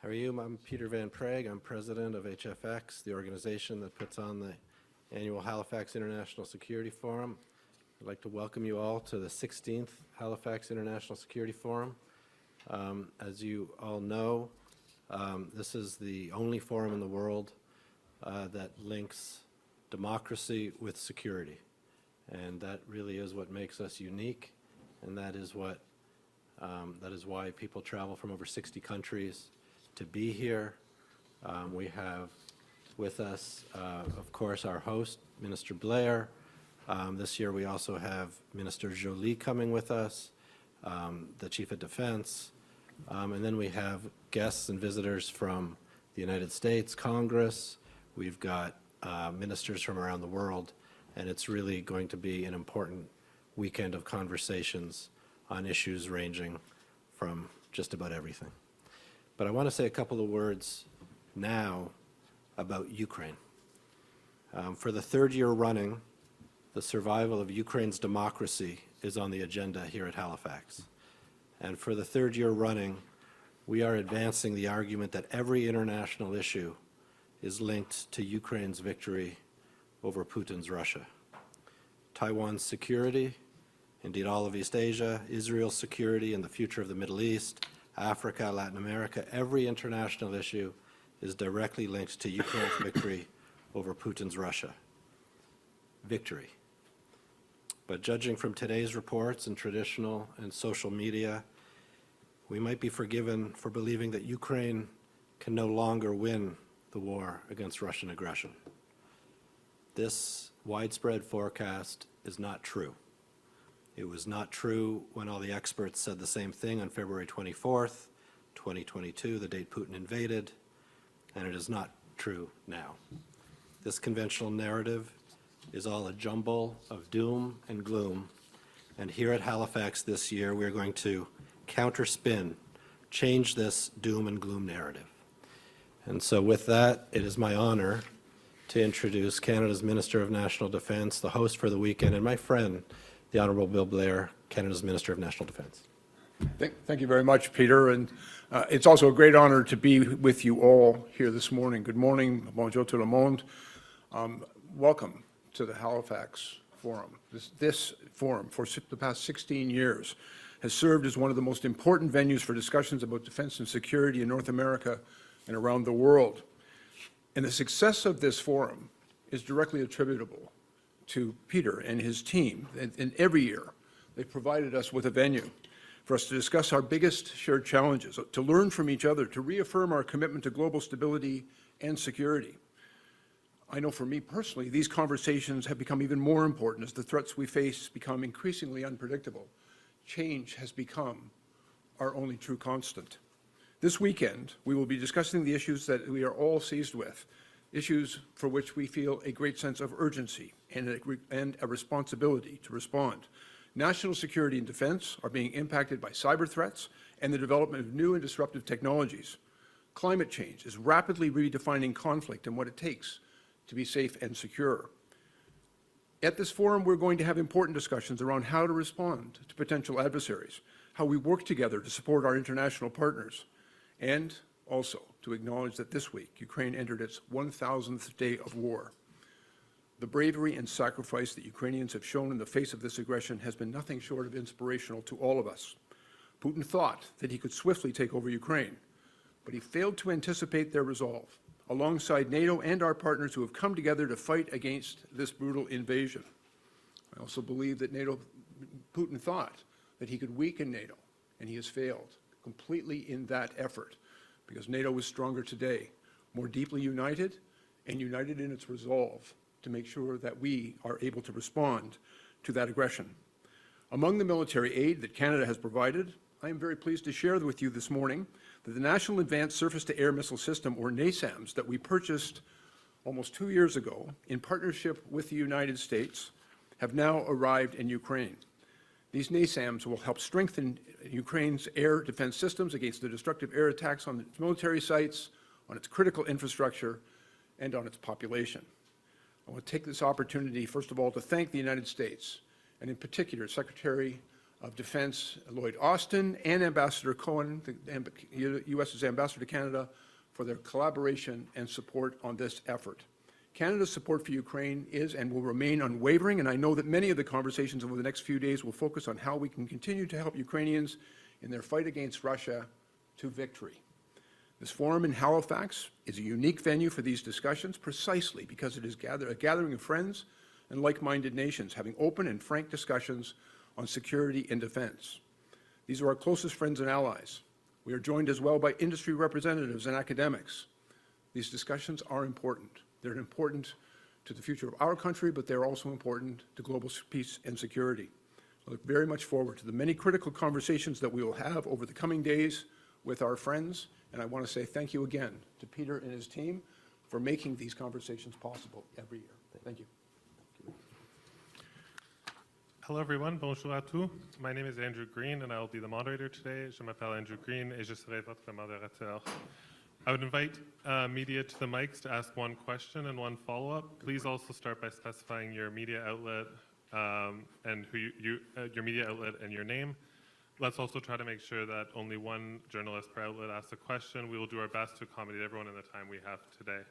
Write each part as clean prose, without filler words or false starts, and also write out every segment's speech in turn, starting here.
How are you? I'm Peter Van Praagh. I'm president of HFX, the organization that puts on the annual Halifax International Security Forum. I'd like to welcome you all to the 16th Halifax International Security Forum. As you all know, this is the only forum in the world that links democracy with security. And that really is what makes us unique, and that is why people travel from over 60 countries to be here. We have with us, of course, our host, Minister Blair. This year we also have Minister Joly coming with us, the Chief of Defense, and then we have guests and visitors from the United States, Congress. We've got ministers from around the world, and it's really going to be an important weekend of conversations on issues ranging from just about everything. But I want to say a couple of words now about Ukraine. For the third year running, the survival of Ukraine's democracy is on the agenda here at Halifax. And for the third year running, we are advancing the argument that every international issue is linked to Ukraine's victory over Putin's Russia. Taiwan's security, indeed all of East Asia, Israel's security and the future of the Middle East, Africa, Latin America, every international issue is directly linked to Ukraine's victory over Putin's Russia. Victory. But judging from today's reports in traditional and social media, we might be forgiven for believing that Ukraine can no longer win the war against Russian aggression. This widespread forecast is not true. It was not true when all the experts said the same thing on February 24th, 2022, the date Putin invaded, and it is not true now. This conventional narrative is all a jumble of doom and gloom, and here at Halifax this year we're going to counterspin, change this doom and gloom narrative. And so with that, it is my honor to introduce Canada's Minister of National Defence, the host for the weekend, and my friend, the Honourable Bill Blair, Canada's Minister of National Defence. Thank you very much, Peter. And it's also a great honor to be with you all here this morning. Good morning. Bonjour tout le monde. Welcome to the Halifax Forum. This forum, for the past 16 years, has served as one of the most important venues for discussions about defense and security in North America and around the world. And the success of this forum is directly attributable to Peter and his team. And every year, they've provided us with a venue for us to discuss our biggest shared challenges, to learn from each other, to reaffirm our commitment to global stability and security. I know for me personally, these conversations have become even more important as the threats we face become increasingly unpredictable. Change has become our only true constant. This weekend, we will be discussing the issues that we are all seized with, issues for which we feel a great sense of urgency and a responsibility to respond. National security and defense are being impacted by cyber threats and the development of new and disruptive technologies. Climate change is rapidly redefining conflict and what it takes to be safe and secure. At this forum, we're going to have important discussions around how to respond to potential adversaries, how we work together to support our international partners, and also to acknowledge that this week, Ukraine entered its 1,000th day of war. The bravery and sacrifice that Ukrainians have shown in the face of this aggression has been nothing short of inspirational to all of us. Putin thought that he could swiftly take over Ukraine, but he failed to anticipate their resolve, alongside NATO and our partners who have come together to fight against this brutal invasion. I also believe that Putin thought that he could weaken NATO, and he has failed completely in that effort, because NATO is stronger today, more deeply united, and united in its resolve to make sure that we are able to respond to that aggression. Among the military aid that Canada has provided, I am very pleased to share with you this morning that the National Advanced Surface-to-Air Missile System, or NASAMS, that we purchased almost 2 years ago in partnership with the United States have now arrived in Ukraine. These NASAMS will help strengthen Ukraine's air defense systems against the destructive air attacks on its military sites, on its critical infrastructure, and on its population. I want to take this opportunity, first of all, to thank the United States, and in particular, Secretary of Defense Lloyd Austin and Ambassador Cohen, the U.S.'s ambassador to Canada, for their collaboration and support on this effort. Canada's support for Ukraine is and will remain unwavering, and I know that many of the conversations over the next few days will focus on how we can continue to help Ukrainians in their fight against Russia to victory. This forum in Halifax is a unique venue for these discussions precisely because it is a gathering of friends and like-minded nations having open and frank discussions on security and defense. These are our closest friends and allies. We are joined as well by industry representatives and academics. These discussions are important. They're important to the future of our country, but they're also important to global peace and security. I look very much forward to the many critical conversations that we will have over the coming days with our friends, and I want to say thank you again to Peter and his team for making these conversations possible every year. Thank you. Hello everyone, bonjour à tous. My name is Andrew Green and I will be the moderator today. Je m'appelle Andrew Green et je serai votre modérateur. I would invite media to the mics to ask one question and one follow-up. Please also start by specifying your media outlet and who your media outlet and your name. Let's also try to make sure that only one journalist per outlet asks a question. We will do our best to accommodate everyone in the time we have today.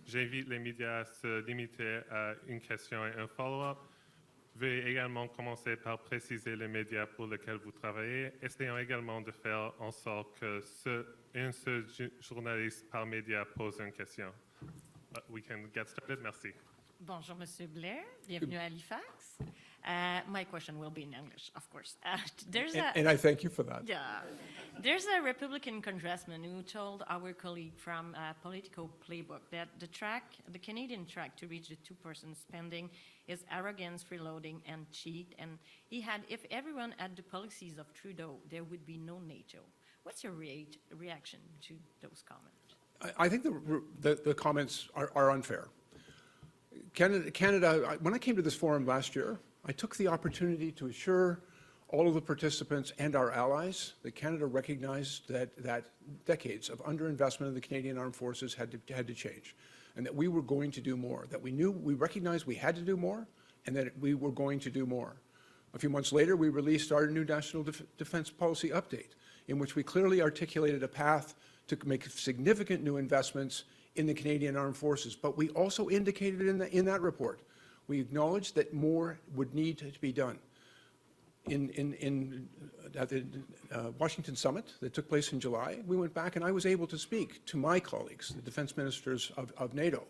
J'invite les médias à se limiter à une question et un follow-up. Veuillez également commencer par préciser les médias pour lesquels vous travaillez. Essayons également de faire en sorte que un seul journaliste par média pose une question. We can get started. Merci. Bonjour, Monsieur Blair. Bienvenue à Halifax. My question will be in English, of course. And I thank you for that. Yeah. There's a Republican congressman who told our colleague from Politico Playbook that the Canadian track to reach the 2% spending is arrogance, freeloading, and cheat. And he had, if everyone had the policies of Trudeau, there would be no NATO. What's your reaction to those comments? I think the comments are unfair. Canada, when I came to this forum last year, I took the opportunity to assure all of the participants and our allies that Canada recognized that decades of underinvestment in the Canadian Armed Forces had to change, and that we were going to do more, that we recognized we had to do more, and that we were going to do more. A few months later, we released our new National Defense Policy Update, in which we clearly articulated a path to make significant new investments in the Canadian Armed Forces. But we also indicated in that report, we acknowledged that more would need to be done. At the Washington summit that took place in July, we went back and I was able to speak to my colleagues, the defense ministers of NATO,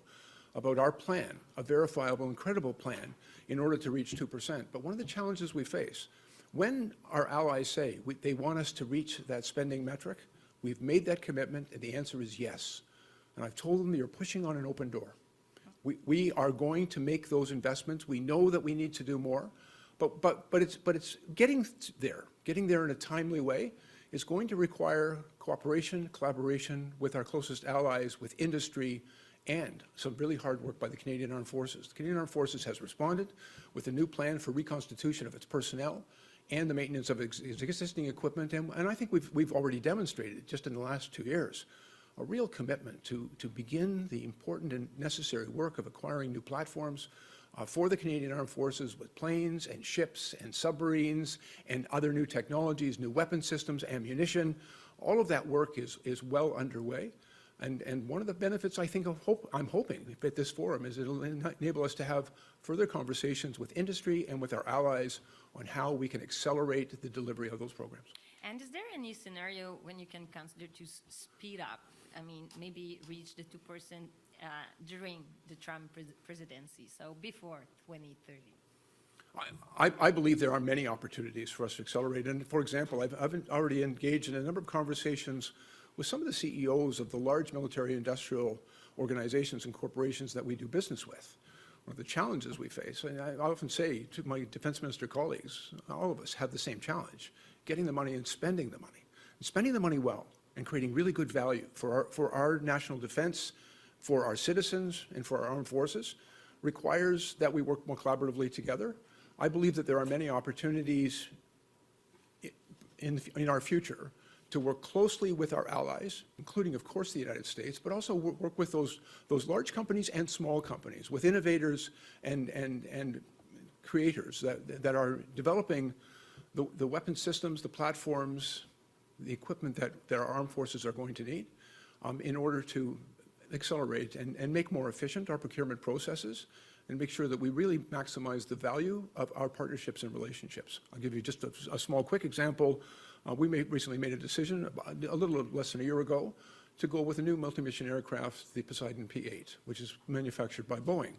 about our plan, a verifiable and credible plan in order to reach 2%. But one of the challenges we face, when our allies say they want us to reach that spending metric, we've made that commitment and the answer is yes. And I've told them you're pushing on an open door. We are going to make those investments. We know that we need to do more, but it's getting there in a timely way is going to require cooperation, collaboration with our closest allies, with industry, and some really hard work by the Canadian Armed Forces. The Canadian Armed Forces has responded with a new plan for reconstitution of its personnel and the maintenance of existing equipment, and I think we've already demonstrated just in the last 2 years a real commitment to begin the important and necessary work of acquiring new platforms for the Canadian Armed Forces with planes and ships and submarines and other new technologies, new weapon systems, ammunition. All of that work is well underway. And one of the benefits I'm hoping at this forum is it'll enable us to have further conversations with industry and with our allies on how we can accelerate the delivery of those programs. And is there any scenario when you can consider to speed up? I mean, maybe reach the 2% during the Trump presidency, so before 2030? I believe there are many opportunities for us to accelerate. And for example, I've already engaged in a number of conversations with some of the CEOs of the large military industrial organizations and corporations that we do business with. One of the challenges we face, and I often say to my defense minister colleagues, all of us have the same challenge, getting the money and spending the money. And spending the money well and creating really good value for our national defense, for our citizens, and for our armed forces requires that we work more collaboratively together. I believe that there are many opportunities in our future to work closely with our allies, including, of course, the United States, but also work with those large companies and small companies, with innovators and creators that are developing the weapon systems, the platforms, the equipment that our armed forces are going to need in order to accelerate and make more efficient our procurement processes and make sure that we really maximize the value of our partnerships and relationships. I'll give you just a small, quick example. We recently made a decision a little less than a year ago to go with a new multi-mission aircraft, the Poseidon P-8, which is manufactured by Boeing.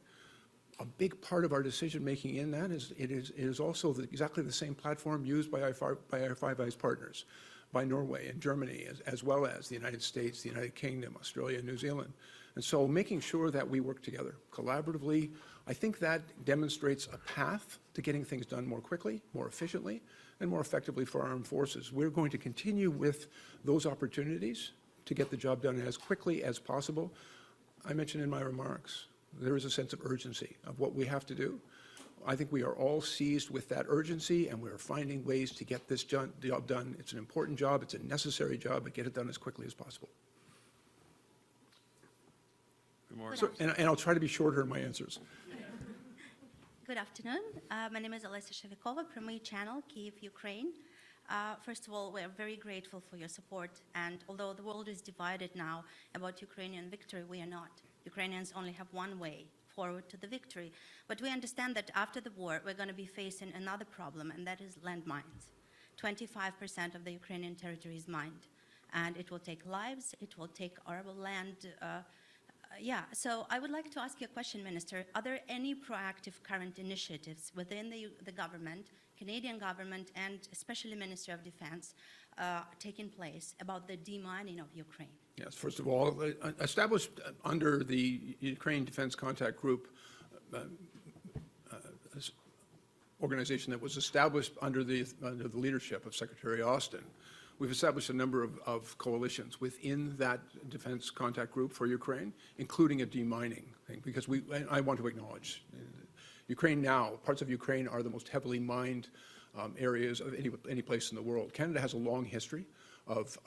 A big part of our decision-making in that is it is also exactly the same platform used by our Five Eyes partners, by Norway and Germany, as well as the United States, the United Kingdom, Australia, and New Zealand. And so making sure that we work together collaboratively, I think that demonstrates a path to getting things done more quickly, more efficiently, and more effectively for our armed forces. We're going to continue with those opportunities to get the job done as quickly as possible. I mentioned in my remarks, there is a sense of urgency of what we have to do. I think we are all seized with that urgency, and we're finding ways to get this job done. It's an important job, it's a necessary job, but get it done as quickly as possible. Good morning. So, and I'll try to be shorter in my answers. Good afternoon. My name is Alessia Shevikova from Channel, Kyiv, Ukraine. First of all, we're very grateful for your support, and although the world is divided now about Ukrainian victory, we are not. Ukrainians only have one way forward to the victory, but we understand that after the war, we're going to be facing another problem, and that is landmines. 25% of the Ukrainian territory is mined, and it will take lives, it will take arable land. So I would like to ask you a question, Minister. Are there any proactive current initiatives within the government, Canadian government, and especially Ministry of Defense, taking place about the demining of Ukraine? Yes, first of all, established under the Ukraine Defense Contact Group, organization that was established under the leadership of Secretary Austin. We've established a number of coalitions within that defense contact group for Ukraine, including a demining thing, because I want to acknowledge Ukraine now, parts of Ukraine are the most heavily mined areas of any place in the world. Canada has a long history of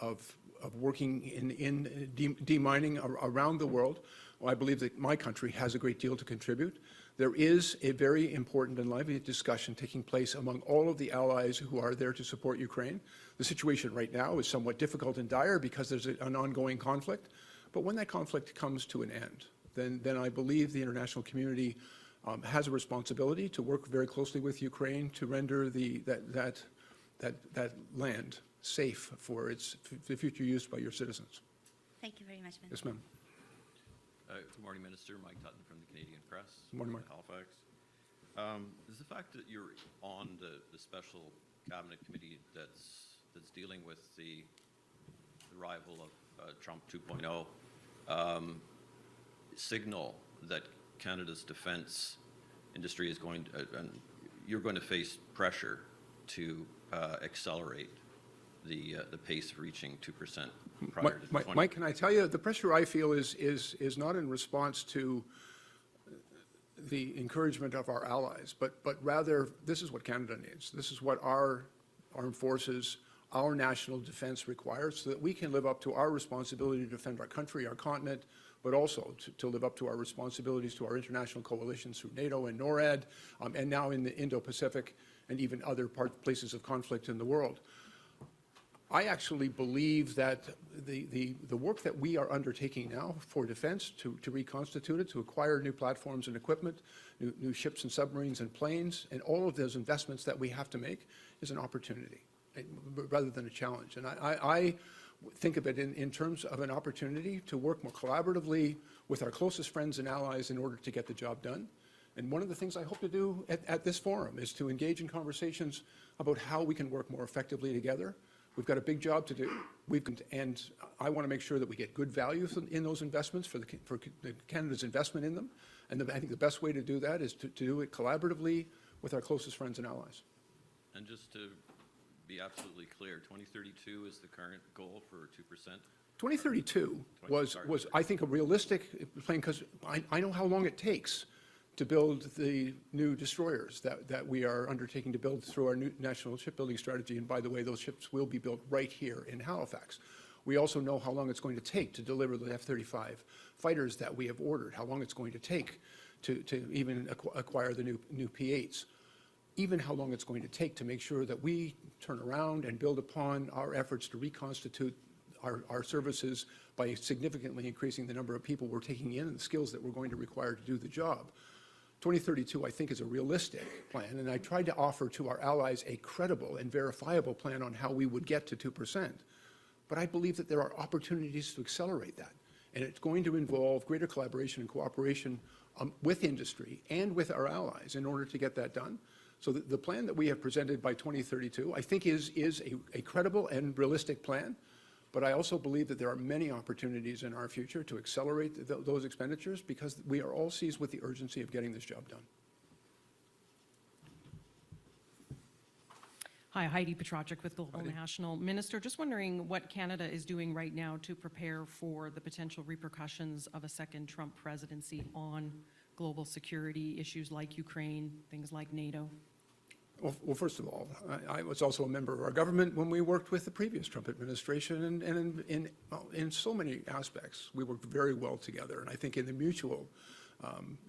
working in demining around the world. Well, I believe that my country has a great deal to contribute. There is a very important and lively discussion taking place among all of the allies who are there to support Ukraine. The situation right now is somewhat difficult and dire because there's an ongoing conflict. But when that conflict comes to an end, then I believe the international community has a responsibility to work very closely with Ukraine to render that land safe for the future use by your citizens. Thank you very much, Minister. Yes, ma'am. Good morning, Minister. Mike Tutton from the Canadian Press. Good morning, Mike. Halifax. Is the fact that you're on the special cabinet committee that's dealing with the arrival of Trump 2.0 signal that Canada's defense industry is going to, and you're going to face pressure to accelerate the pace of reaching 2% prior to 2020. Mike, can I tell you, the pressure I feel is not in response to the encouragement of our allies, but rather this is what Canada needs. This is what our armed forces, our national defense requires, so that we can live up to our responsibility to defend our country, our continent, but also to live up to our responsibilities to our international coalitions through NATO and NORAD, and now in the Indo-Pacific and even other places of conflict in the world. I actually believe that the work that we are undertaking now for defense, to reconstitute it, to acquire new platforms and equipment, new ships and submarines and planes, and all of those investments that we have to make is an opportunity rather than a challenge. And I think of it in terms of an opportunity to work more collaboratively with our closest friends and allies in order to get the job done. And one of the things I hope to do at this forum is to engage in conversations about how we can work more effectively together. We've got a big job to do, and I want to make sure that we get good value in those investments for Canada's investment in them. And I think the best way to do that is to do it collaboratively with our closest friends and allies. And just to be absolutely clear, 2032 is the current goal for 2%? 2032 was I think, a realistic plan, because I know how long it takes to build the new destroyers that we are undertaking to build through our new national shipbuilding strategy. And by the way, those ships will be built right here in Halifax. We also know how long it's going to take to deliver the F-35 fighters that we have ordered, how long it's going to take to even acquire the new P-8s. even how long it's going to take to make sure that we turn around and build upon our efforts to reconstitute our services by significantly increasing the number of people we're taking in and the skills that we're going to require to do the job. 2032, I think, is a realistic plan, and I tried to offer to our allies a credible and verifiable plan on how we would get to 2%. But I believe that there are opportunities to accelerate that, and it's going to involve greater collaboration and cooperation with industry and with our allies in order to get that done. So the plan that we have presented by 2032, I think, is a credible and realistic plan. But I also believe that there are many opportunities in our future to accelerate those expenditures because we are all seized with the urgency of getting this job done. Hi, Heidi Petracek with Global National. Minister, just wondering what Canada is doing right now to prepare for the potential repercussions of a second Trump presidency on global security issues like Ukraine, things like NATO. Well, first of all, I was also a member of our government when we worked with the previous Trump administration, and in so many aspects, we worked very well together. And I think in the mutual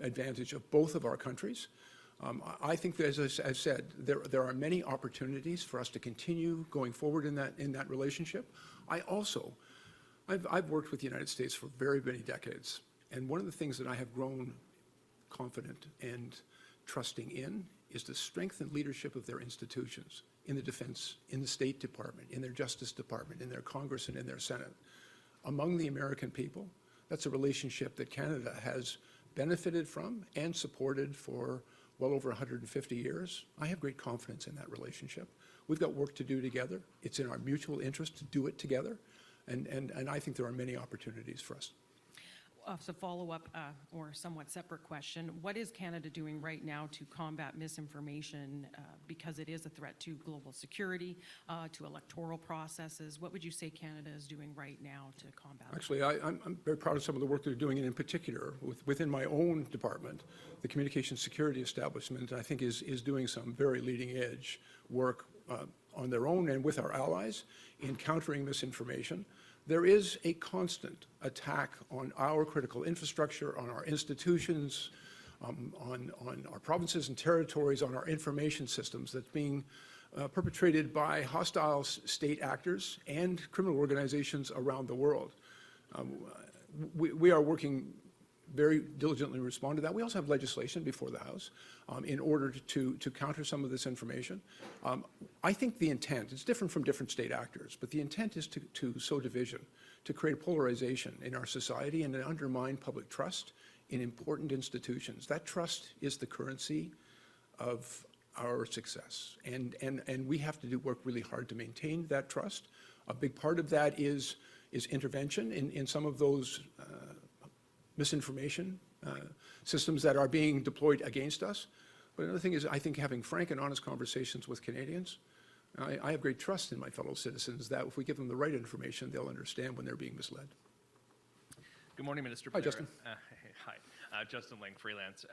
advantage of both of our countries, I think, that, as I said, there are many opportunities for us to continue going forward in that relationship. I've worked with the United States for very many decades, and one of the things that I have grown confident and trusting in is the strength and leadership of their institutions in the defense, in the State Department, in their Justice Department, in their Congress, and in their Senate. Among the American people, that's a relationship that Canada has benefited from and supported for well over 150 years. I have great confidence in that relationship. We've got work to do together. It's in our mutual interest to do it together, and I think there are many opportunities for us. So follow-up or somewhat separate question, what is Canada doing right now to combat misinformation because it is a threat to global security, to electoral processes? What would you say Canada is doing right now to combat that? Actually, I'm very proud of some of the work they're doing, and in particular, within my own department, the Communications Security Establishment, I think, is doing some very leading-edge work on their own and with our allies in countering misinformation. There is a constant attack on our critical infrastructure, on our institutions, on our provinces and territories, on our information systems that's being perpetrated by hostile state actors and criminal organizations around the world. We are working very diligently to respond to that. We also have legislation before the House in order to counter some of this information. I think the intent, it's different from different state actors, but the intent is to sow division, to create polarization in our society and to undermine public trust in important institutions. That trust is the currency of our success, and we have to work really hard to maintain that trust. A big part of that is intervention in some of those misinformation systems that are being deployed against us. But another thing is, I think, having frank and honest conversations with Canadians. I have great trust in my fellow citizens that if we give them the right information, they'll understand when they're being misled. Good morning, Minister Hi, Blair. Justin. Hi. Justin Ling, freelance.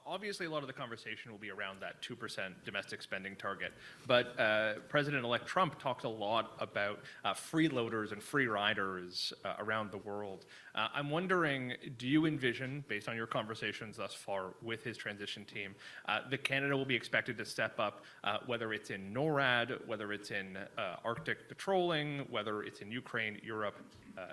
Obviously, a lot of the conversation will be around that 2% domestic spending target. But President-elect Trump talked a lot about freeloaders and free riders around the world. I'm wondering, do you envision, based on your conversations thus far with his transition team, that Canada will be expected to step up, whether it's in NORAD, whether it's in Arctic patrolling, whether it's in Ukraine, Europe,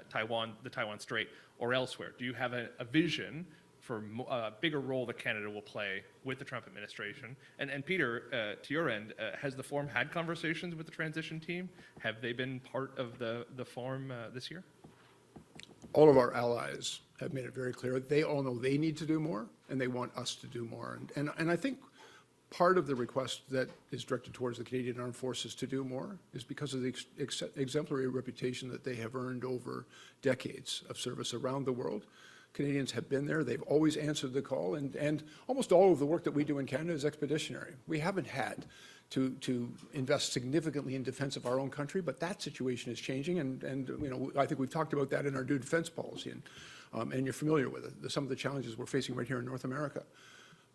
Taiwan, the Taiwan Strait, or elsewhere? Do you have a vision for a bigger role that Canada will play with the Trump administration? And Peter, to your end, has the forum had conversations with the transition team? Have they been part of the forum this year? All of our allies have made it very clear. They all know they need to do more, and they want us to do more. And I think part of the request that is directed towards the Canadian Armed Forces to do more is because of the exemplary reputation that they have earned over decades of service around the world. Canadians have been there. They've always answered the call, and almost all of the work that we do in Canada is expeditionary. We haven't had to invest significantly in defense of our own country, but that situation is changing, and you know, I think we've talked about that in our new defense policy, and you're familiar with it, some of the challenges we're facing right here in North America.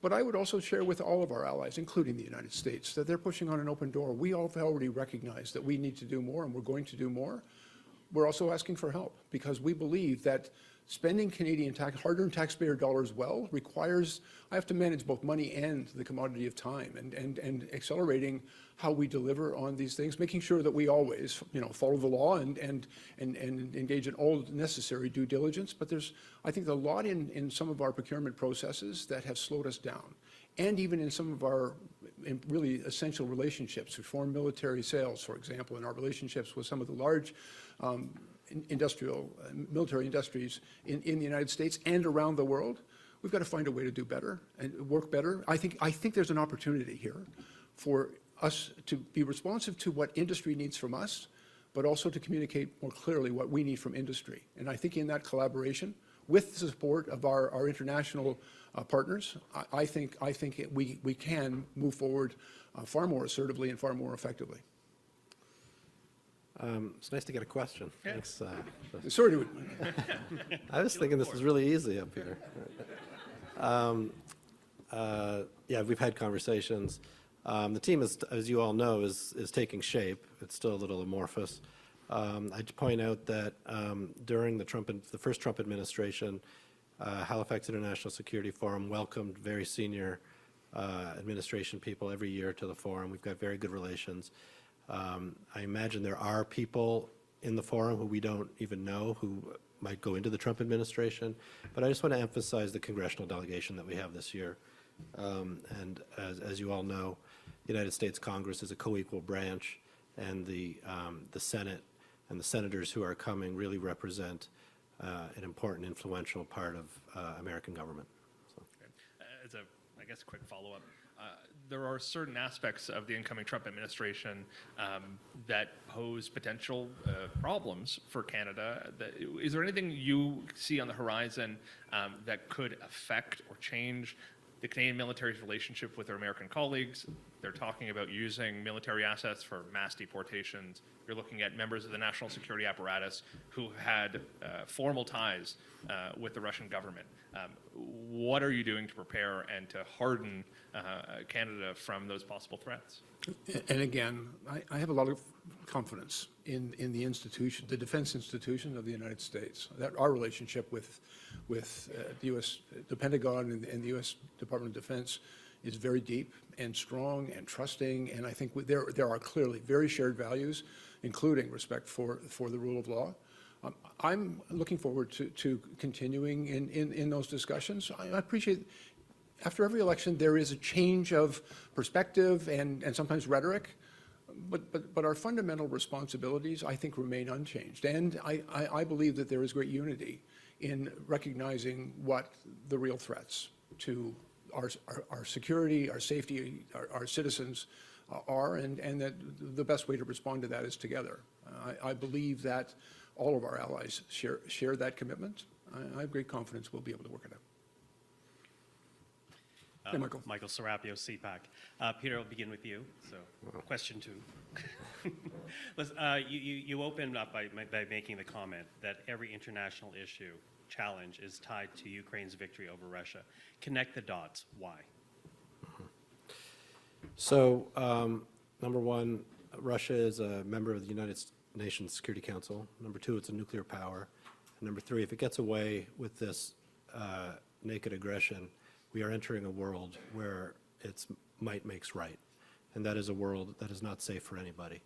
But I would also share with all of our allies, including the United States, that they're pushing on an open door. We all have already recognized that we need to do more, and we're going to do more. We're also asking for help because we believe that spending Canadian hard-earned taxpayer dollars well requires, I have to manage both money and the commodity of time, and accelerating how we deliver on these things, making sure that we always, follow the law and engage in all necessary due diligence. But there's, I think, a lot in some of our procurement processes that have slowed us down, and even in some of our really essential relationships. We form military sales, for example, in our relationships with some of the large military industries in the United States and around the world. We've got to find a way to do better and work better. I think there's an opportunity here for us to be responsive to what industry needs from us, but also to communicate more clearly what we need from industry. And I think in that collaboration, with the support of our international partners, I think we can move forward far more assertively and far more effectively. It's nice to get a question. Thanks. Sorry to. I was thinking this was really easy up here. Yeah, we've had conversations. The team, as you all know, is taking shape. It's still a little amorphous. I'd point out that during the first Trump administration, Halifax International Security Forum welcomed very senior administration people every year to the forum. We've got very good relations. I imagine there are people in the forum who we don't even know who might go into the Trump administration, but I just want to emphasize the congressional delegation that we have this year. And as you all know, the United States Congress is a co-equal branch, and the Senate and the senators who are coming really represent an important, influential part of American government. So. As I guess, a quick follow-up. There are certain aspects of the incoming Trump administration that pose potential problems for Canada. Is there anything you see on the horizon that could affect or change the Canadian military's relationship with their American colleagues? They're talking about using military assets for mass deportations. You're looking at members of the national security apparatus who had formal ties with the Russian government. What are you doing to prepare and to harden Canada from those possible threats? And again, I have a lot of confidence in the institution, the defense institution of the United States. That our relationship with the U.S., the Pentagon and the U.S. Department of Defense is very deep and strong and trusting. And I think there are clearly very shared values, including respect for the rule of law. I'm looking forward to continuing in those discussions. I appreciate after every election there is a change of perspective and sometimes rhetoric, but our fundamental responsibilities, I think, remain unchanged. And I believe that there is great unity in recognizing what the real threats to our security, our safety, our citizens are, and that the best way to respond to that is together. I believe that all of our allies share that commitment. I have great confidence we'll be able to work it out. Hey, Michael. Michael Serapio, CPAC. Peter, I'll begin with you. So, question 2. Listen, you opened up by making the comment that every international issue challenge is tied to Ukraine's victory over Russia. Connect the dots. Why? So, number one, Russia is a member of the United Nations Security Council. Number two, it's a nuclear power. And number three, if it gets away with this naked aggression, we are entering a world where its might makes right. And that is a world that is not safe for anybody.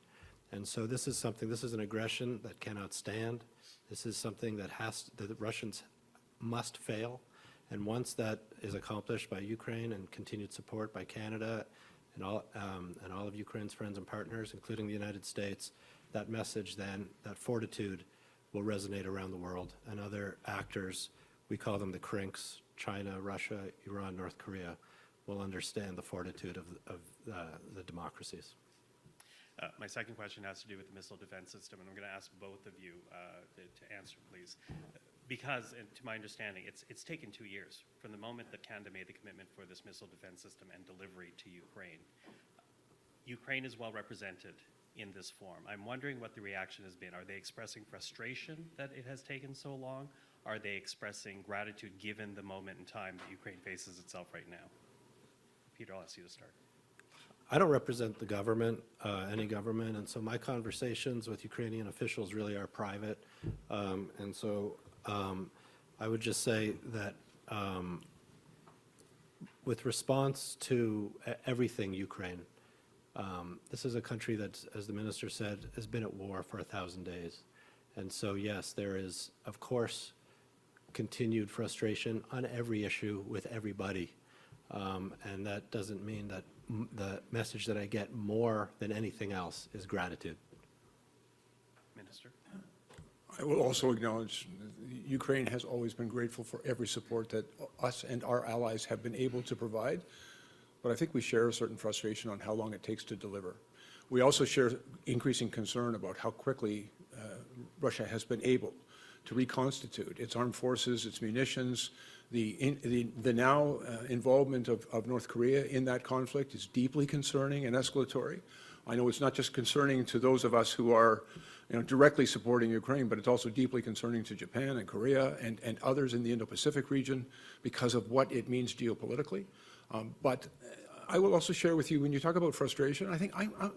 And so this is an aggression that cannot stand. This is something that the Russians must fail. And once that is accomplished by Ukraine and continued support by Canada and all of Ukraine's friends and partners, including the United States, that message then, that fortitude will resonate around the world. And other actors, we call them the crinks, China, Russia, Iran, North Korea, will understand the fortitude of the democracies. My second question has to do with the missile defense system, and I'm going to ask both of you to answer, please. Because, and to my understanding, it's taken 2 years from the moment that Canada made the commitment for this missile defense system and delivery to Ukraine. Ukraine is well represented in this forum. I'm wondering what the reaction has been. Are they expressing frustration that it has taken so long? Are they expressing gratitude given the moment in time that Ukraine faces itself right now? Peter, I'll ask you to start. I don't represent the government, any government, and so my conversations with Ukrainian officials really are private. And so I would just say that with response to everything Ukraine, this is a country that, as the minister said, has been at war for 1,000 days. And so, yes, there is, of course, continued frustration on every issue with everybody. And that doesn't mean that the message that I get more than anything else is gratitude. Minister? I will also acknowledge Ukraine has always been grateful for every support that us and our allies have been able to provide, but I think we share a certain frustration on how long it takes to deliver. We also share increasing concern about how quickly Russia has been able to reconstitute its armed forces, its munitions. The now involvement of North Korea in that conflict is deeply concerning and escalatory. I know it's not just concerning to those of us who are directly supporting Ukraine, but it's also deeply concerning to Japan and Korea and others in the Indo-Pacific region because of what it means geopolitically. But I will also share with you, when you talk about frustration, I think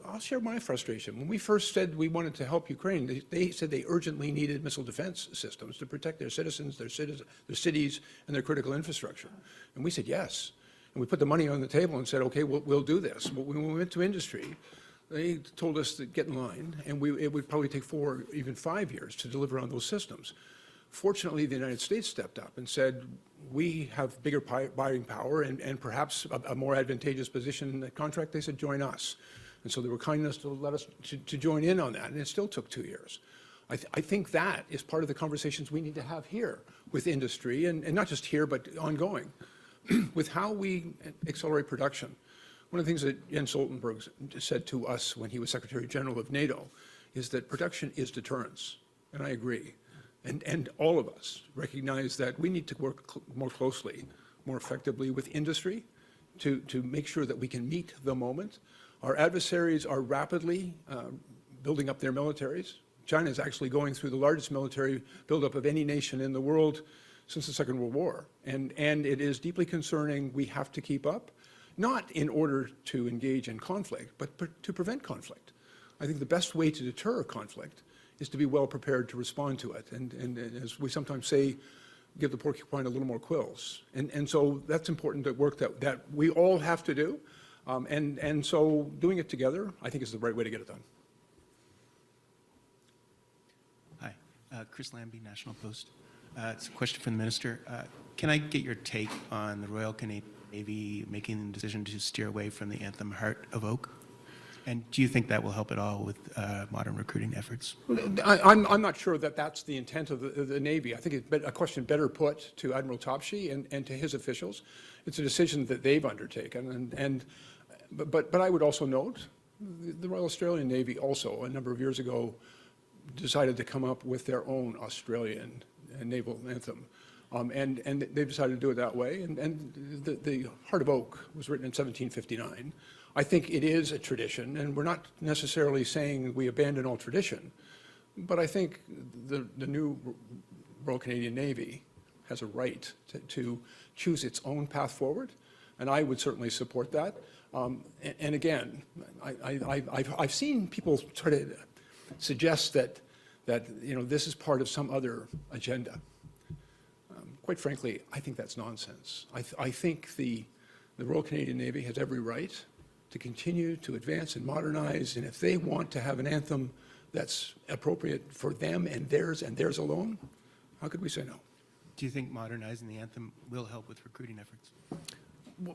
I'll share my frustration. When we first said we wanted to help Ukraine, they said they urgently needed missile defense systems to protect their citizens, their cities, and their critical infrastructure. And we said yes. And we put the money on the table and said, okay, we'll do this. But when we went to industry, they told us to get in line, and it would probably take 4, even 5 years to deliver on those systems. Fortunately, the United States stepped up and said, we have bigger buying power and perhaps a more advantageous position in the contract. They said, join us. And so they were kind enough to let us to join in on that, and it still took 2 years. I think that is part of the conversations we need to have here with industry, and not just here, but ongoing, with how we accelerate production. One of the things that Jens Stoltenberg said to us when he was Secretary General of NATO is that production is deterrence, and I agree. And all of us recognize that we need to work more closely, more effectively with industry to make sure that we can meet the moment. Our adversaries are rapidly building up their militaries. China is actually going through the largest military buildup of any nation in the world since the Second World War. And it is deeply concerning. We have to keep up, not in order to engage in conflict, but to prevent conflict. I think the best way to deter conflict is to be well prepared to respond to it. And as we sometimes say, give the porcupine a little more quills. And so that's important work that we all have to do. And so doing it together, I think, is the right way to get it done. Hi, Chris Lambie, National Post. It's a question for the Minister. Can I get your take on the Royal Canadian Navy making the decision to steer away from the anthem Heart of Oak? And do you think that will help at all with modern recruiting efforts? I'm not sure that that's the intent of the Navy. I think it's a question better put to Admiral Topshee and to his officials. It's a decision that they've undertaken. But I would also note the Royal Australian Navy also, a number of years ago, decided to come up with their own Australian naval anthem. And they've decided to do it that way. And the Heart of Oak was written in 1759. I think it is a tradition, and we're not necessarily saying we abandon all tradition, but I think the new Royal Canadian Navy has a right to choose its own path forward, and I would certainly support that. And again, I've seen people try to suggest that this is part of some other agenda. Quite frankly, I think that's nonsense. I think the Royal Canadian Navy has every right to continue to advance and modernize, and if they want to have an anthem that's appropriate for them and theirs alone, how could we say no? Do you think modernizing the anthem will help with recruiting efforts?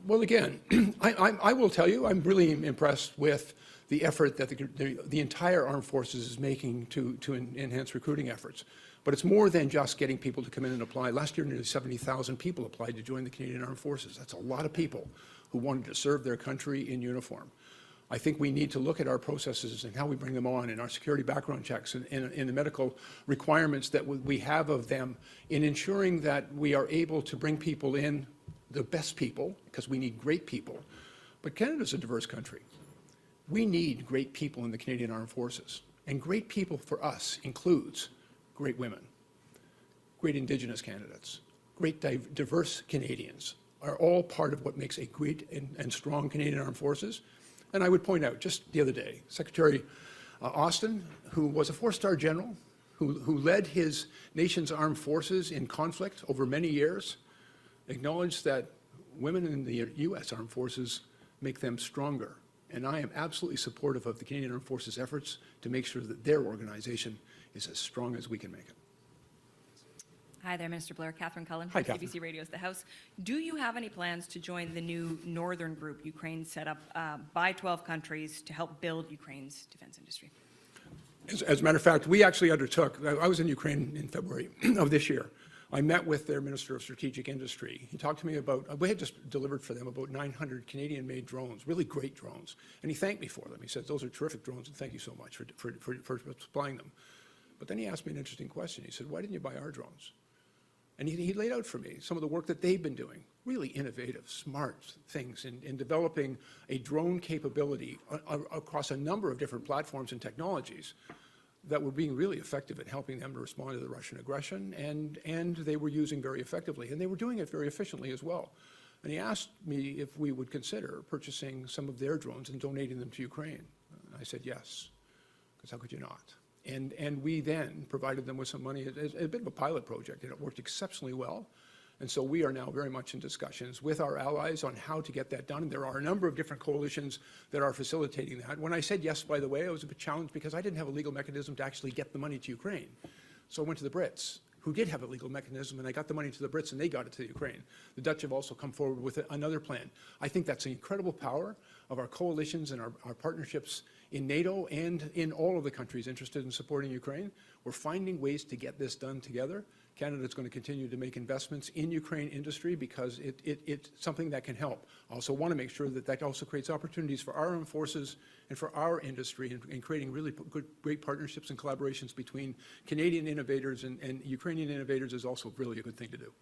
Well, again, I will tell you, I'm really impressed with the effort that the entire armed forces is making to enhance recruiting efforts. But it's more than just getting people to come in and apply. Last year, nearly 70,000 people applied to join the Canadian Armed Forces. That's a lot of people who wanted to serve their country in uniform. I think we need to look at our processes and how we bring them on, and our security background checks, and in the medical requirements that we have of them, in ensuring that we are able to bring people in, the best people, because we need great people. But Canada's a diverse country. We need great people in the Canadian Armed Forces. And great people for us includes great women, great Indigenous candidates, great diverse Canadians are all part of what makes a great and strong Canadian Armed Forces. And I would point out, just the other day, Secretary Austin, who was a 4-star general, who led his nation's armed forces in conflict over many years, acknowledged that women in the U.S. armed forces make them stronger. And I am absolutely supportive of the Canadian Armed Forces efforts to make sure that their organization is as strong as we can make it. Hi there, Minister Blair. Catherine Cullen Hi, from Catherine. CBC Radio's The House. Do you have any plans to join the new northern group Ukraine set up by 12 countries to help build Ukraine's defense industry? As a matter of fact, we actually undertook, I was in Ukraine in February of this year. I met with their Minister of Strategic Industry. He talked to me about, we had just delivered for them about 900 Canadian-made drones, really great drones. And he thanked me for them. He said, those are terrific drones, and thank you so much for supplying them. But then he asked me an interesting question. He said, why didn't you buy our drones? And he laid out for me some of the work that they've been doing, really innovative, smart things in developing a drone capability across a number of different platforms and technologies that were being really effective at helping them to respond to the Russian aggression, and they were using very effectively, and they were doing it very efficiently as well. And he asked me if we would consider purchasing some of their drones and donating them to Ukraine. And I said yes, because how could you not? And we then provided them with some money as a bit of a pilot project, and it worked exceptionally well. And so we are now very much in discussions with our allies on how to get that done. There are a number of different coalitions that are facilitating that. When I said yes, by the way, I was a bit challenged because I didn't have a legal mechanism to actually get the money to Ukraine. So I went to the Brits, who did have a legal mechanism, and I got the money to the Brits, and they got it to Ukraine. The Dutch have also come forward with another plan. I think that's the incredible power of our coalitions and our partnerships in NATO and in all of the countries interested in supporting Ukraine. We're finding ways to get this done together. Canada is going to continue to make investments in Ukraine industry because it's something that can help. I also want to make sure that that also creates opportunities for our armed forces and for our industry in creating really great partnerships and collaborations between Canadian innovators and Ukrainian innovators is also really a good thing to do.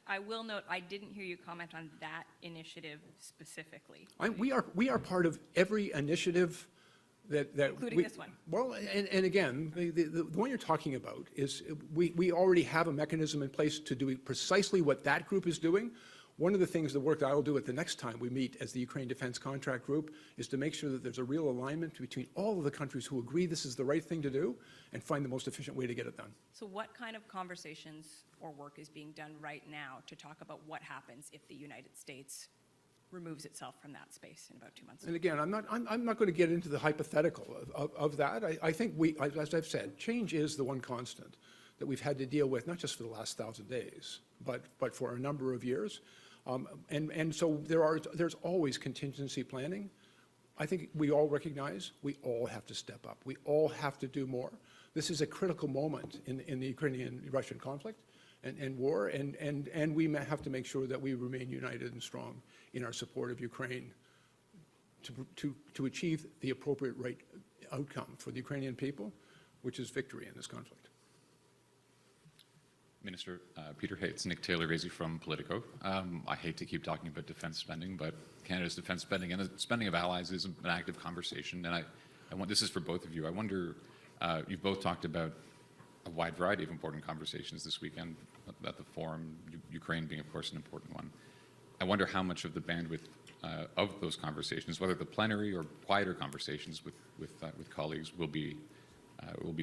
I will note, I didn't hear you comment on that initiative specifically. We are part of every initiative that Including this one. Well, and again, the one you're talking about is we already have a mechanism in place to do precisely what that group is doing. One of the things, the work that I will do at the next time we meet as the Ukraine Defense Contract Group is to make sure that there's a real alignment between all of the countries who agree this is the right thing to do and find the most efficient way to get it done. So what kind of conversations or work is being done right now to talk about what happens if the United States removes itself from that space in about 2 months? And again, I'm not going to get into the hypothetical of that. I think as I've said, change is the one constant that we've had to deal with, not just for the last 1,000 days, but for a number of years. And so there's always contingency planning. I think we all recognize we all have to step up. We all have to do more. This is a critical moment in the Ukrainian-Russian conflict and war, and we have to make sure that we remain united and strong in our support of Ukraine to achieve the appropriate right outcome for the Ukrainian people, which is victory in this conflict. Minister, Peter, hey, it's Nick Taylor-Gazy from Politico. I hate to keep talking about defense spending, but Canada's defense spending and the spending of allies is an active conversation, and I want, this is for both of you. I wonder, you've both talked about a wide variety of important conversations this weekend at the forum, Ukraine being, of course, an important one. I wonder how much of the bandwidth of those conversations, whether the plenary or quieter conversations with colleagues, will be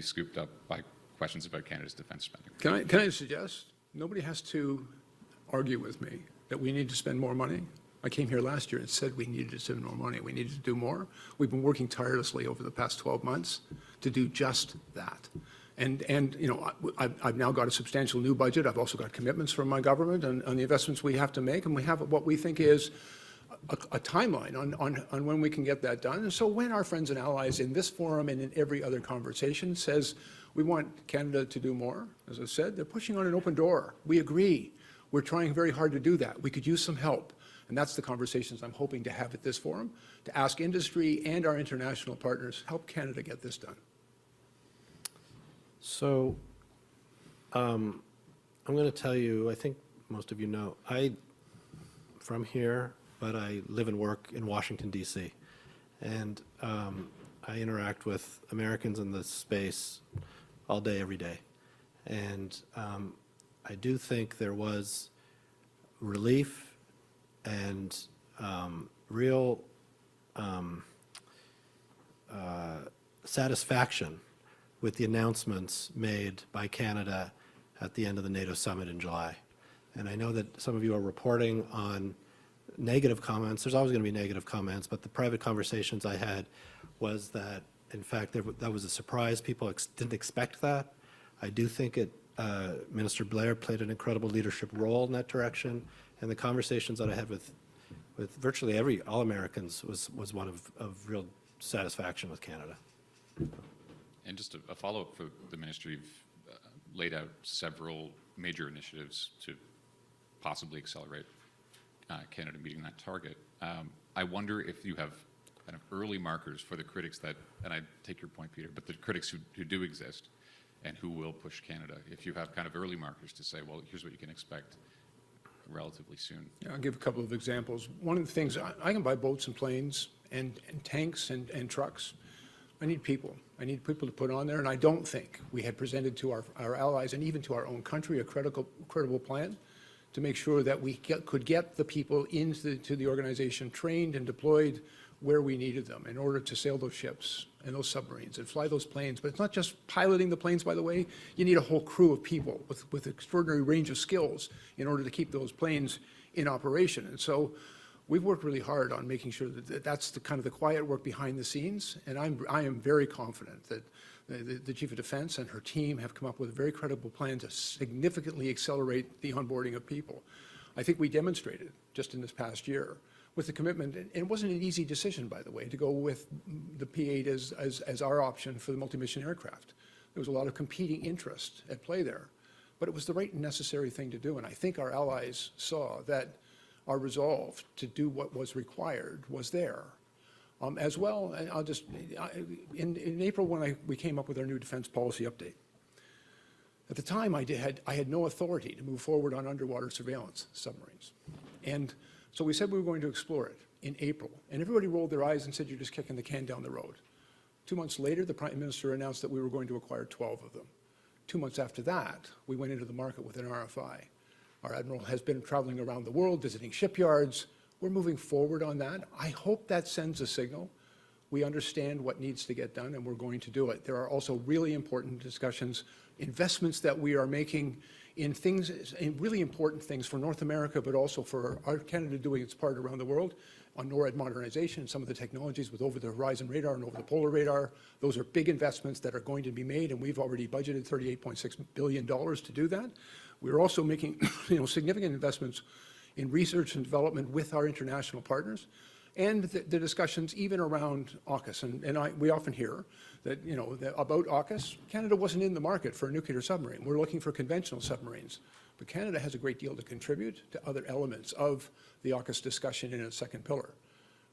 scooped up by questions about Canada's defense spending. Can I suggest nobody has to argue with me that we need to spend more money? I came here last year and said we needed to spend more money. We needed to do more. We've been working tirelessly over the past 12 months to do just that. And you know, I've now got a substantial new budget. I've also got commitments from my government on the investments we have to make, and we have what we think is a timeline on when we can get that done. And so when our friends and allies in this forum and in every other conversation says we want Canada to do more, as I said, they're pushing on an open door. We agree. We're trying very hard to do that. We could use some help. And that's the conversations I'm hoping to have at this forum, to ask industry and our international partners, help Canada get this done. So I'm going to tell you, I think most of you know, I'm from here, but I live and work in Washington, D.C. And I interact with Americans in this space all day, every day. And I do think there was relief and real satisfaction with the announcements made by Canada at the end of the NATO summit in July. And I know that some of you are reporting on negative comments. There's always going to be negative comments, but the private conversations I had was that, in fact, that was a surprise. People didn't expect that. I do think Minister Blair played an incredible leadership role in that direction, and the conversations that I had with virtually all Americans was one of real satisfaction with Canada. And just a follow-up for the ministry, you've laid out several major initiatives to possibly accelerate Canada meeting that target. I wonder if you have kind of early markers for the critics that, and I take your point, Peter, but the critics who do exist and who will push Canada, if you have kind of early markers to say, well, here's what you can expect relatively soon. Yeah, I'll give a couple of examples. One of the things, I can buy boats and planes and tanks and trucks. I need people. I need people to put on there, and I don't think we had presented to our allies and even to our own country a credible plan to make sure that we could get the people into the organization trained and deployed where we needed them in order to sail those ships and those submarines and fly those planes. But it's not just piloting the planes, by the way. You need a whole crew of people with extraordinary range of skills in order to keep those planes in operation. And so we've worked really hard on making sure that that's the kind of the quiet work behind the scenes. And I am very confident that the Chief of Defense and her team have come up with a very credible plan to significantly accelerate the onboarding of people. I think we demonstrated just in this past year with the commitment, and it wasn't an easy decision, by the way, to go with the P-8 as our option for the multi-mission aircraft. There was a lot of competing interest at play there, but it was the right and necessary thing to do, and I think our allies saw that our resolve to do what was required was there. As well, and in April when we came up with our new defense policy update, at the time I had no authority to move forward on underwater surveillance submarines. And so we said we were going to explore it in April, and everybody rolled their eyes and said, you're just kicking the can down the road. 2 months later, the Prime Minister announced that we were going to acquire 12 of them. 2 months after that, we went into the market with an RFI. Our Admiral has been traveling around the world, visiting shipyards. We're moving forward on that. I hope that sends a signal. We understand what needs to get done, and we're going to do it. There are also really important discussions, investments that we are making in things, in really important things for North America, but also for our Canada doing its part around the world on NORAD modernization, some of the technologies with over-the-horizon radar and over-the-polar radar. Those are big investments that are going to be made, and we've already budgeted $38.6 billion to do that. We're also making significant investments in research and development with our international partners, and the discussions even around AUKUS. And we often hear that, about AUKUS, Canada wasn't in the market for a nuclear submarine. We're looking for conventional submarines. But Canada has a great deal to contribute to other elements of the AUKUS discussion in its second pillar,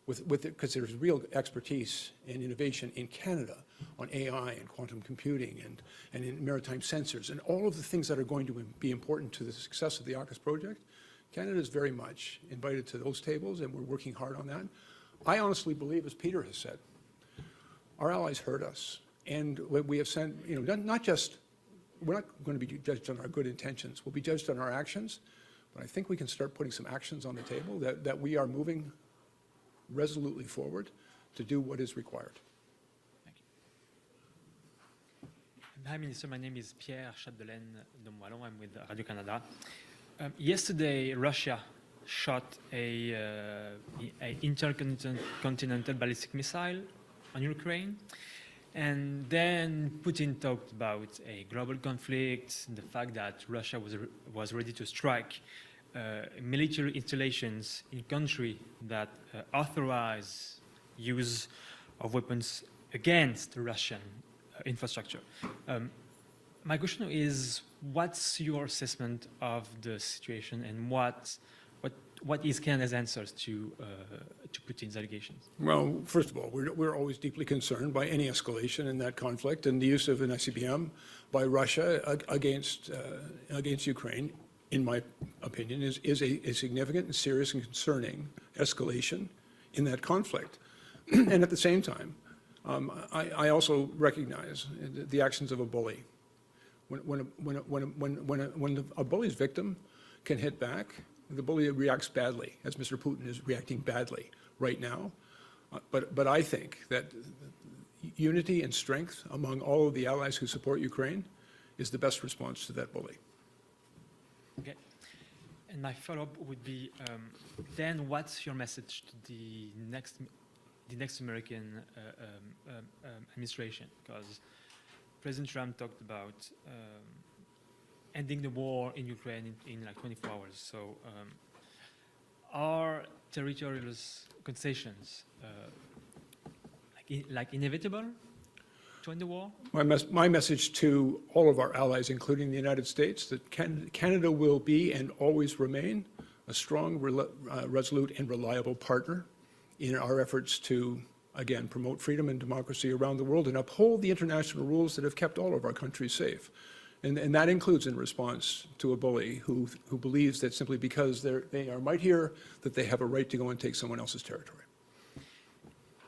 because there's real expertise and innovation in Canada on AI and quantum computing and in maritime sensors and all of the things that are going to be important to the success of the AUKUS project. Canada is very much invited to those tables, and we're working hard on that. I honestly believe, as Peter has said, our allies heard us, and we have sent, not just, we're not going to be judged on our good intentions, we'll be judged on our actions, but I think we can start putting some actions on the table that we are moving resolutely forward to do what is required. Thank you. Hi, Minister. My name is Pierre Chapdelaine Domwallon. I'm with Radio Canada. Yesterday, Russia shot a intercontinental ballistic missile on Ukraine, and then Putin talked about a global conflict, the fact that Russia was ready to strike military installations in countries that authorize use of weapons against Russian infrastructure. My question is, what's your assessment of the situation, and what is Canada's answers to Putin's allegations? Well, first of all, we're always deeply concerned by any escalation in that conflict, and the use of an ICBM by Russia against Ukraine, in my opinion, is a significant and serious and concerning escalation in that conflict. And at the same time, I also recognize the actions of a bully. When a bully's victim can hit back, the bully reacts badly, as Mr. Putin is reacting badly right now. But I think that unity and strength among all of the allies who support Ukraine is the best response to that bully. Okay. And my follow-up would be, then what's your message to the next American administration? Because President Trump talked about ending the war in Ukraine in like 24 hours. So are territorial concessions like inevitable to end the war? My message to all of our allies, including the United States, that Canada will be and always remain a strong, resolute, and reliable partner in our efforts to, again, promote freedom and democracy around the world and uphold the international rules that have kept all of our countries safe. And that includes in response to a bully who believes that simply because they are might here, that they have a right to go and take someone else's territory.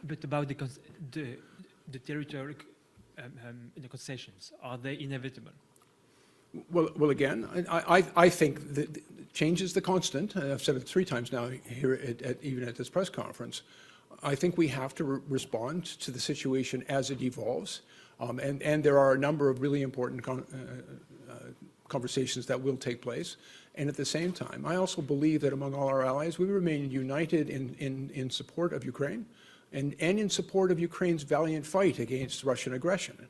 But about the territorial the concessions, are they inevitable? Well, again, I think that change is the constant. I've said it 3 times now here, even at this press conference. I think we have to respond to the situation as it evolves. And there are a number of really important conversations that will take place. And at the same time, I also believe that among all our allies, we remain united in support of Ukraine and in support of Ukraine's valiant fight against Russian aggression.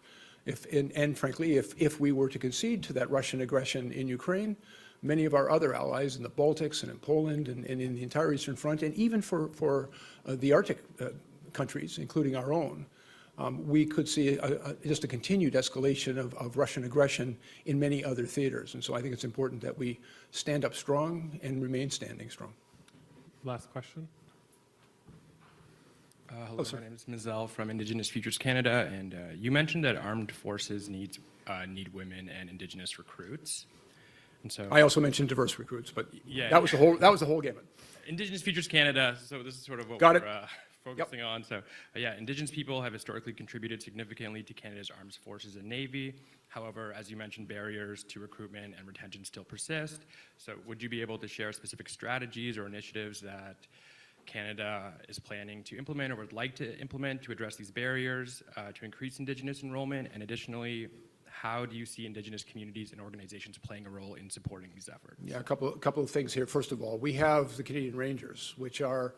And frankly, if we were to concede to that Russian aggression in Ukraine, many of our other allies in the Baltics and in Poland and in the entire Eastern Front, and even for the Arctic countries, including our own, we could see just a continued escalation of Russian aggression in many other theaters. And so I think it's important that we stand up strong and remain standing strong. Last question. Hello, my name is Mizell from Indigenous Futures Canada, and you mentioned that armed forces need women and Indigenous recruits. And so I also mentioned diverse recruits, but yeah, that was the whole gamut. Indigenous Futures Canada. So this is sort of what Got we're focusing on. So yeah, Indigenous people have historically contributed significantly to Canada's armed forces and Navy. However, as you mentioned, barriers to recruitment and retention still persist. So would you be able to share specific strategies or initiatives that Canada is planning to implement or would like to implement to address these barriers, to increase Indigenous enrollment? And additionally, how do you see Indigenous communities and organizations playing a role in supporting these efforts? Yeah, a couple of things here. First of all, we have the Canadian Rangers, which are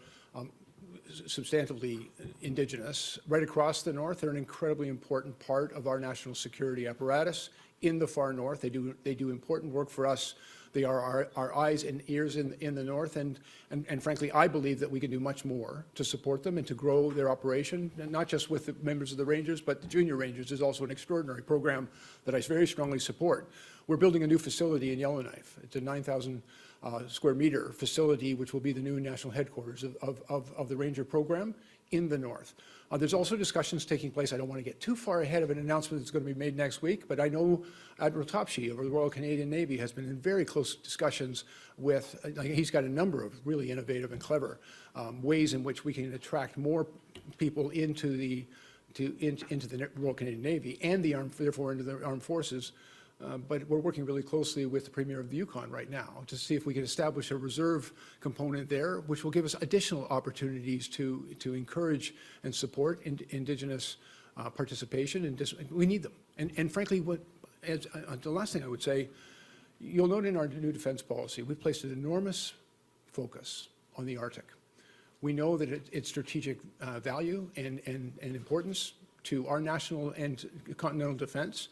substantively Indigenous. Right across the north, they're an incredibly important part of our national security apparatus in the far north. They do important work for us. They are our eyes and ears in the north, and frankly, I believe that we can do much more to support them and to grow their operation, and not just with the members of the Rangers, but the Junior Rangers is also an extraordinary program that I very strongly support. We're building a new facility in Yellowknife. It's a 9,000 square meter facility, which will be the new national headquarters of the Ranger program in the north. There's also discussions taking place. I don't want to get too far ahead of an announcement that's going to be made next week, but I know Admiral Topshee of the Royal Canadian Navy has been in very close discussions with, he's got a number of really innovative and clever ways in which we can attract more people into the Royal Canadian Navy and therefore into the armed forces. But we're working really closely with the Premier of the Yukon right now to see if we can establish a reserve component there, which will give us additional opportunities to encourage and support Indigenous participation. And we need them. And frankly, the last thing I would say, you'll note in our new defense policy, we've placed an enormous focus on the Arctic. We know that its strategic value and importance to our national and continental defense.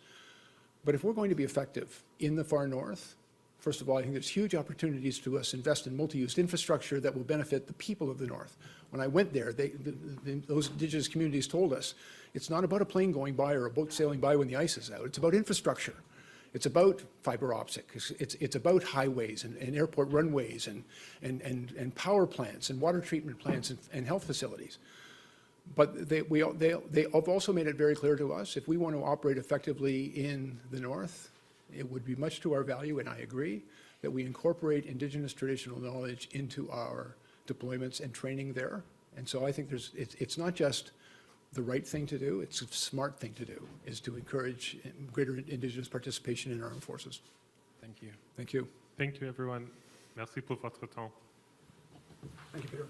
But if we're going to be effective in the far north, first of all, I think there's huge opportunities to us invest in multi-use infrastructure that will benefit the people of the north. When I went there, those Indigenous communities told us, it's not about a plane going by or a boat sailing by when the ice is out. It's about infrastructure. It's about fiber optics. It's about highways and airport runways and power plants and water treatment plants and health facilities. But they have also made it very clear to us, if we want to operate effectively in the north, it would be much to our value, and I agree, that we incorporate Indigenous traditional knowledge into our deployments and training there. And so I think it's not just the right thing to do, it's a smart thing to do, is to encourage greater Indigenous participation in our armed forces. Thank you. Thank you. Thank you, everyone. Merci pour votre temps. Thank you, Peter.